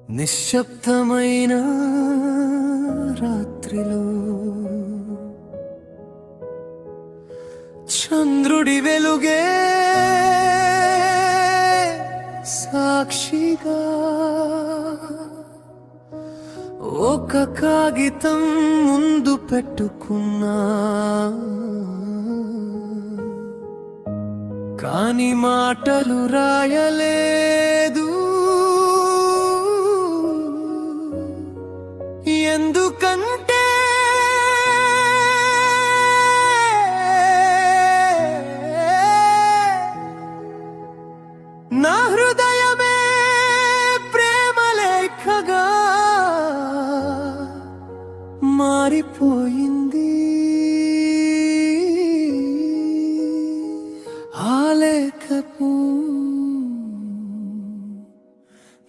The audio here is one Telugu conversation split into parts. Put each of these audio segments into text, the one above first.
నిశ్శబ్దమైన రాత్రిలో చంద్రుడి వెలుగే సాక్షిగా ఒక కాగితం ముందు పెట్టుకున్నా, కాని మాటలు రాయలేదు. ఎందుకంటే నా హృదయమే ప్రేమ లేఖగా మారిపోయింది. ఆ లేఖపు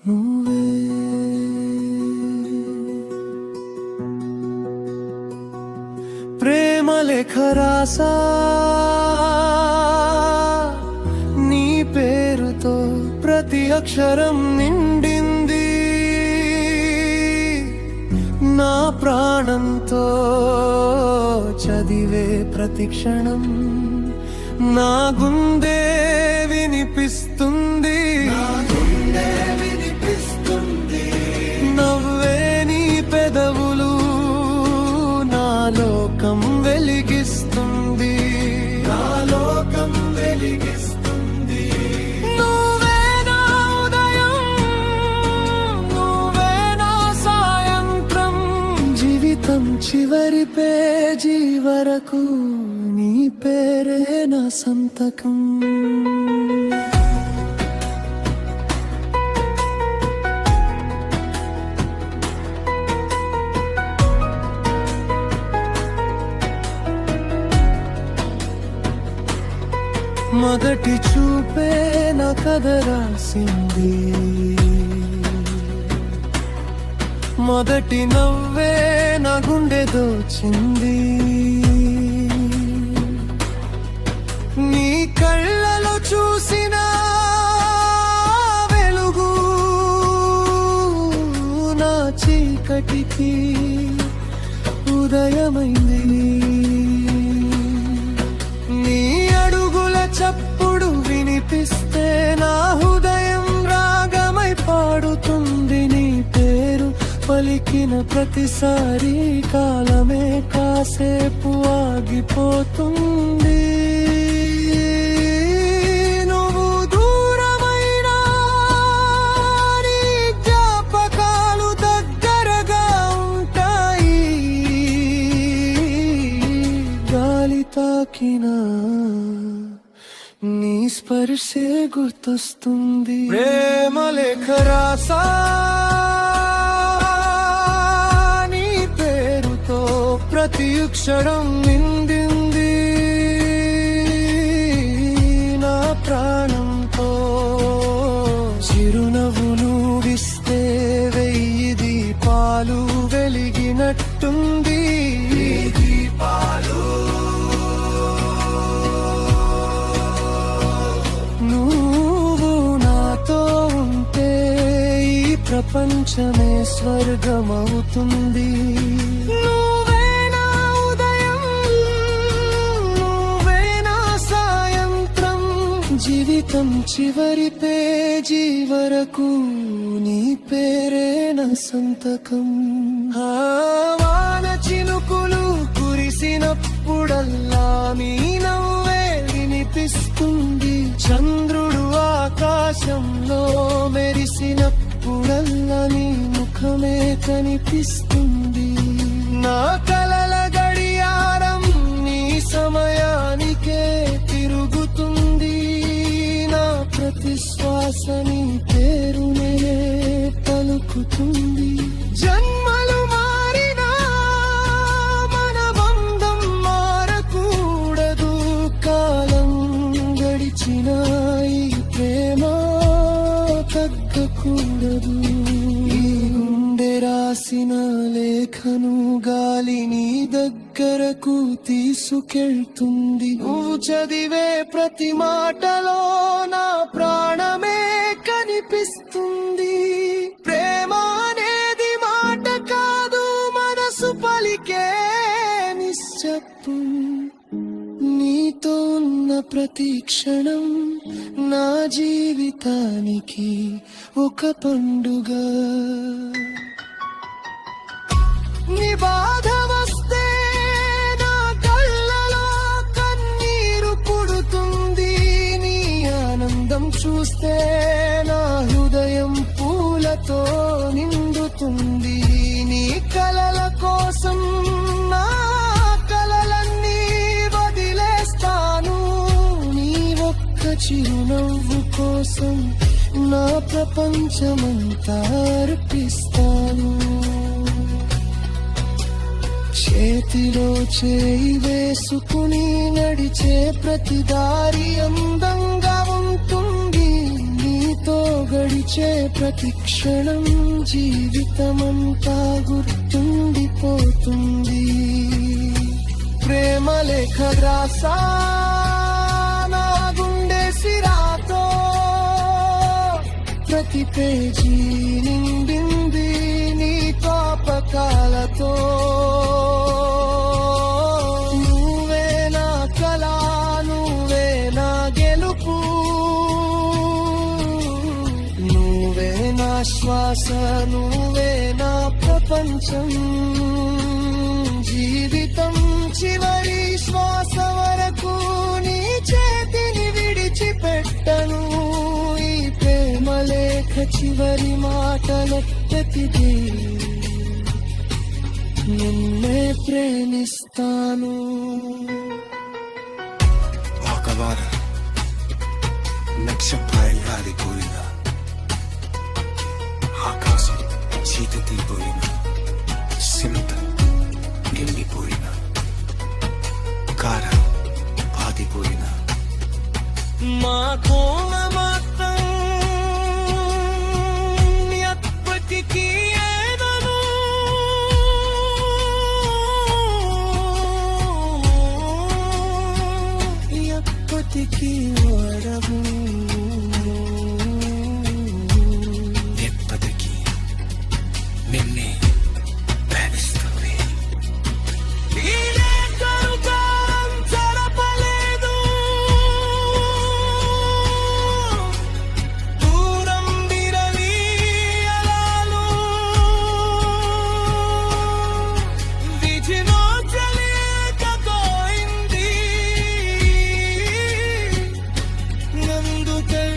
నువ్వే. ప్రేమ లేఖ రాసా నీ పేరుతో, ప్రతి అక్షరం నిండింది నా ప్రాణంతో. చదివే ప్రతి క్షణం నా గుండె వినిపిస్తుంది. నవ్వే నీ పెదవులు నా లోకం వెలిగిస్తుంది. నువ్వే నా ఉదయం, నువ్వే నా సాయంత్రం. జీవితం చివరి పేజీ వరకు నీ పేరే నా సంతకం. మొదటి చూపే నా కథ రాసింది, మొదటి నవ్వే నా గుండె దోచింది. నీ కళ్ళలో చూసిన వెలుగు నా చీకటికి ఉదయమైంది. నీ అడుగుల చప్పుడు వినిపిస్తే నా హృదయం రాగమై పాడుతుంది. నీ పేరు పలికిన ప్రతిసారి కాలమే కాసేపు ఆగిపోతుంది. నువ్వు దూరమైనా నీ జ్ఞాపకాలు దగ్గరగా ఉంటాయి. గాలి తాకినా నీ స్పర్శే గుర్తొస్తుంది. ప్రేమ లేఖ రాసా నీ పేరుతో, ప్రతి అక్షరం నిండింది నా ప్రాణంతో. చిరునవ్వులు విస్తే 1000 దీపాలు వెలిగినట్టుంది. ప్రపంచమే స్వర్గమవుతుంది. నువ్వే నా ఉదయం, నువ్వే నా సాయంత్రం. జీవితం చివరి పేజీ వరకు నీ పేరే నా సంతకం. వాన చినుకులు కురిసినప్పుడల్లా నీ నవ్వే వినిపిస్తుంది. చంద్రుడు ఆకాశంలో మెరిసినప్పుడల్లా నీ ముఖమే కనిపిస్తుంది. నా కలల గడియారం నీ సమయానికే తిరుగుతుంది. నా ప్రతి శ్వాస నీ పేరునే పలుకుతుంది. జన్మలు మారినా మన బంధం మారకూడదు. కాలం గడిచిన ఈ ప్రేమ తగ్గకూడదు. ఈ గుండె రాసిన లేఖను గాలి నీ దగ్గరకు తీసుకెళ్తుంది. నువ్వు చదివే ప్రతి మాటలో నా ప్రాణమే కనిపిస్తుంది. ప్రేమ ప్రతి క్షణం నా జీవితానికి ఒక పండుగ. నీ బాధ వస్తే నా కళ్ళలో కన్నీరు పుడుతుంది, నీ ఆనందం చూస్తే నా హృదయం పూలతో నిండుతుంది. నీ కలల కోసం నా కలలన్నీ వదిలేస్తాను, నీ ఒక్క చిరునవ్వు కోసం నా ప్రపంచమంతా అర్పిస్తాను. చేతిలో చేయి వేసుకుని నడిచే ప్రతి దారి అందంగా ఉంటుంది, నీతో గడిచే ప్రతి క్షణం జీవితమంతా గుర్తుండిపోతుంది. ప్రేమ లేఖ రాసా నా గుండె సిరాతో, ప్రతి పేజీ నిండింది నీ జ్ఞాపకాలతో. నువ్వే నా కల, నువ్వే నా గెలుపు, నువ్వే నా శ్వాస, నువ్వే నా ప్రపంచం. జీవితం చివరి శ్వాస వరకు నీ చేతిని విడిచిపెట్టను. ఈ ప్రేమ లేఖ చివరి మాటలొక్కటిదే, నిన్నే ప్రేమిస్తాను. ఒకవార నక్షత్రాలు కాలిపోయిన, ఆకాశం చీకటిపోయిన, సింత నిండిపోయిన, కార పాతిపోయిన, మా కోమ మాత్రం ఎప్పటికీ ఏదను. ఎప్పటికీ